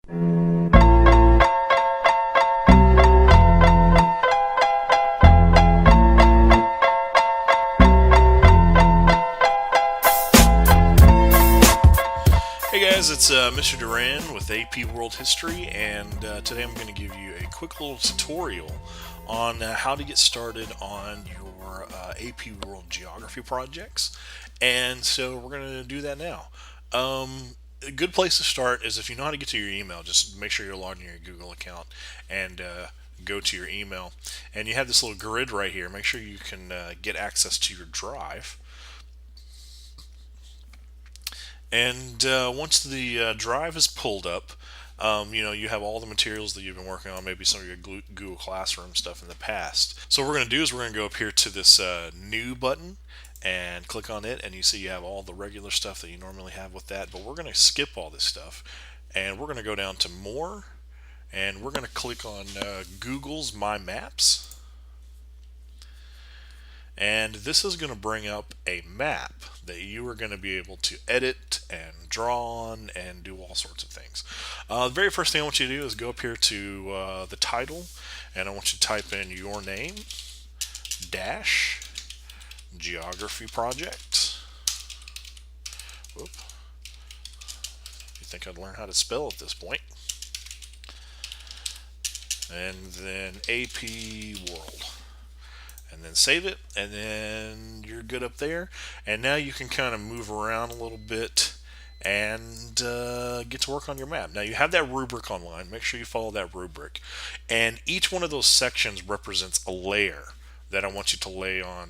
Hey guys, it's Mr. Duran with AP World History, and today I'm going to give you a quick little tutorial on how to get started on your AP World Geography projects. And so we're going to do that now. A good place to start is if you know how to get to your email, just make sure you're logged in your Google account and go to your email. And you have this little grid right here. Make sure you can get access to your drive. And once the drive is pulled up, you have all the materials that you've been working on, maybe some of your Google Classroom stuff in the past. So what we're going to do is we're going to go up here to this new button and click on it, and you see you have all the regular stuff that you normally have with that, but we're going to skip all this stuff, and we're going to go down to more, and we're going to click on Google's My Maps. And this is going to bring up a map that you are going to be able to edit and draw on and do all sorts of things. The very first thing I want you to do is go up here to the title, and I want you to type in your name dash geography project. Whoop. You think I'd learn how to spell at this point? And then AP World. And then save it, and then you're good up there. And now you can kind of move around a little bit and get to work on your map. Now you have that rubric online. Make sure you follow that rubric. And each one of those sections represents a layer that I want you to lay on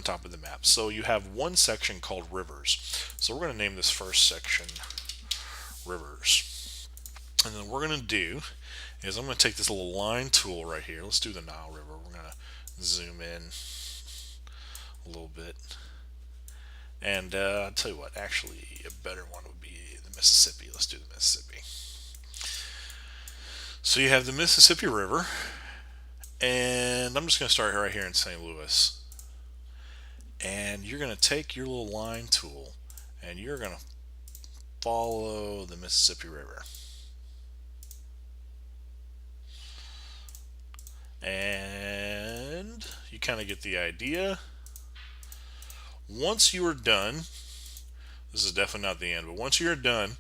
top of the map. So you have one section called rivers. So we're going to name this first section rivers. And then what we're going to do is I'm going to take this little line tool right here. Let's do the Nile River. We're going to zoom in a little bit, and I'll tell you what, actually a better one would be the Mississippi. Let's do the Mississippi. So you have the Mississippi River, and I'm just going to start right here in St. Louis, and you're going to take your little line tool and you're going to follow the Mississippi River. And you kind of get the idea. Once you are done, this is definitely not the end, but once you're done,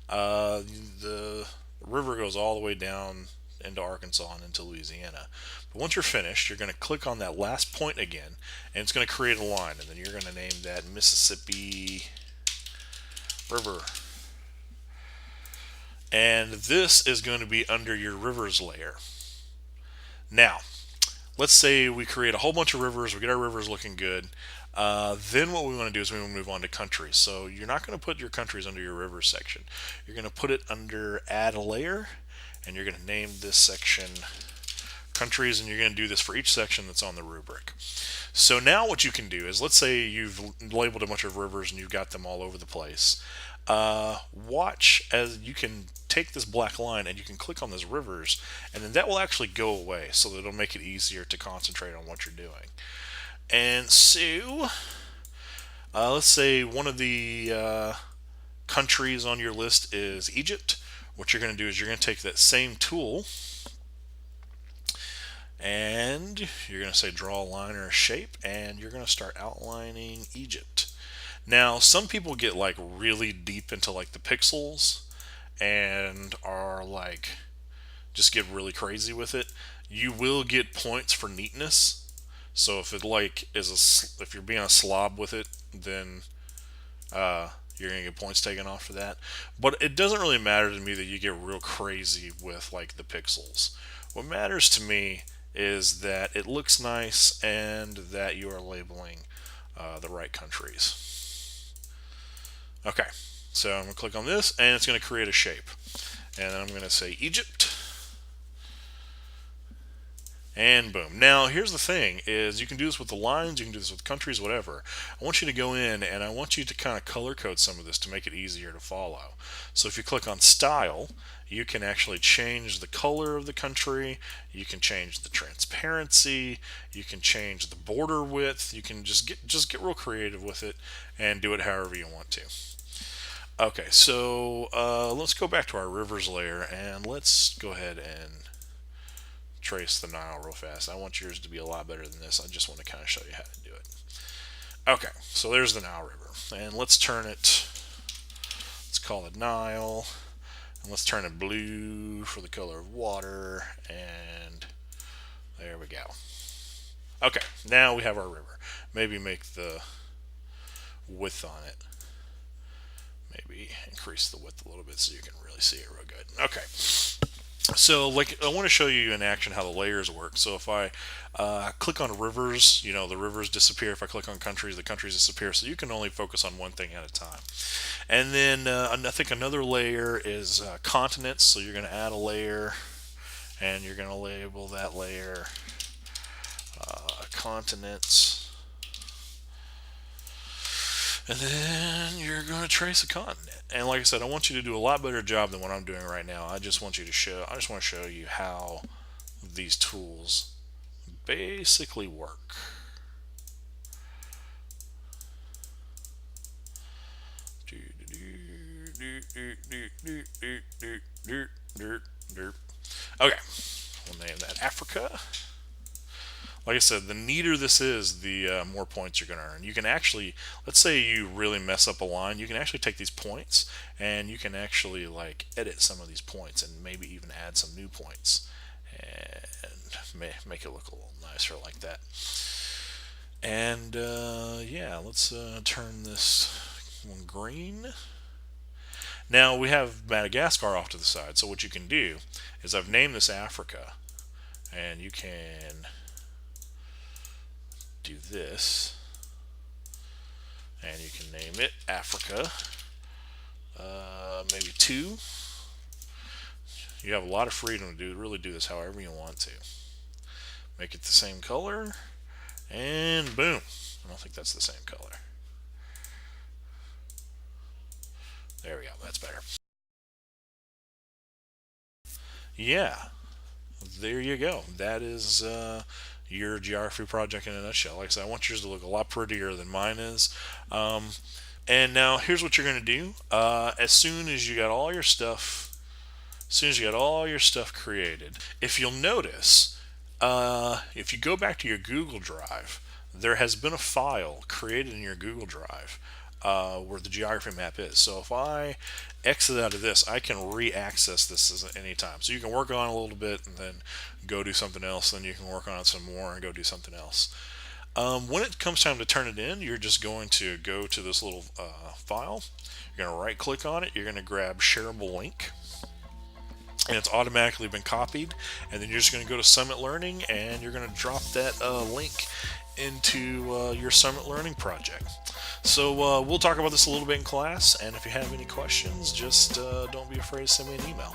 the river goes all the way down into Arkansas and into Louisiana. But once you're finished, you're going to click on that last point again, and it's going to create a line, and then you're going to name that Mississippi River. And this is going to be under your rivers layer. Now, let's say we create a whole bunch of rivers, we get our rivers looking good. Then what we want to do is we want to move on to countries. So you're not going to put your countries under your rivers section. You're going to put it under add a layer, and you're going to name this section countries, and you're going to do this for each section that's on the rubric. So now what you can do is, let's say you've labeled a bunch of rivers and you've got them all over the place. Watch as you can take this black line and you can click on those rivers, and then that will actually go away, so that it'll make it easier to concentrate on what you're doing. And so let's say one of the countries on your list is Egypt. What you're going to do is you're going to take that same tool and you're going to say draw a line or a shape, and you're going to start outlining Egypt. Now, some people get like really deep into like the pixels and are like just get really crazy with it. You will get points for neatness. So if it like is if you're being a slob with it, then you're gonna get points taken off for that. But it doesn't really matter to me that you get real crazy with like the pixels. What matters to me is that it looks nice and that you are labeling the right countries. Okay, so I'm going to click on this, and it's going to create a shape. And then I'm going to say Egypt. And boom. Now, here's the thing, is you can do this with the lines, you can do this with countries, whatever. I want you to go in, and I want you to kind of color code some of this to make it easier to follow. So if you click on Style, you can actually change the color of the country, you can change the transparency, you can change the border width, you can just get real creative with it and do it however you want to. Okay, so let's go back to our rivers layer and let's go ahead and trace the Nile real fast. I want yours to be a lot better than this. I just want to kind of show you how to do it. Okay, so there's the Nile River, and let's turn it. Let's call it Nile, and let's turn it blue for the color of water, and there we go. Okay, now we have our river. Maybe make the width on it. Maybe increase the width a little bit so you can really see it real good. Okay, so like I want to show you in action how the layers work. So if I click on rivers, the rivers disappear. If I click on countries, the countries disappear. So you can only focus on one thing at a time. And then I think another layer is continents. So you're going to add a layer, and you're going to label that layer continents. And then you're going to trace a continent. And like I said, I want you to do a lot better job than what I'm doing right now. I just want to show you how these tools basically work. Okay, we'll name that Africa. Like I said, the neater this is, the more points you're going to earn. You can actually, let's say you really mess up a line, you can actually take these points and you can actually like edit some of these points and maybe even add some new points and make it look a little nicer like that. And yeah, let's turn this one green. Now we have Madagascar off to the side, so what you can do is I've named this Africa, and you can do this, and you can name it Africa, maybe 2. You have a lot of freedom to really do this however you want to. Make it the same color, and boom. I don't think that's the same color. There we go, that's better. Yeah, there you go. That is your geography project in a nutshell. Like I said, I want yours to look a lot prettier than mine is. And now here's what you're going to do. As soon as you got all your stuff, created, if you'll notice, if you go back to your Google Drive, there has been a file created in your Google Drive where the geography map is. So if I exit out of this, I can re-access this at any time. So you can work on it a little bit and then go do something else. Then you can work on it some more and go do something else. When it comes time to turn it in, you're just going to go to this little file. You're going to right click on it. You're going to grab shareable link. And it's automatically been copied. And then you're just going to go to Summit Learning and you're going to drop that link into your Summit Learning project. So we'll talk about this a little bit in class, and if you have any questions, just don't be afraid to send me an email.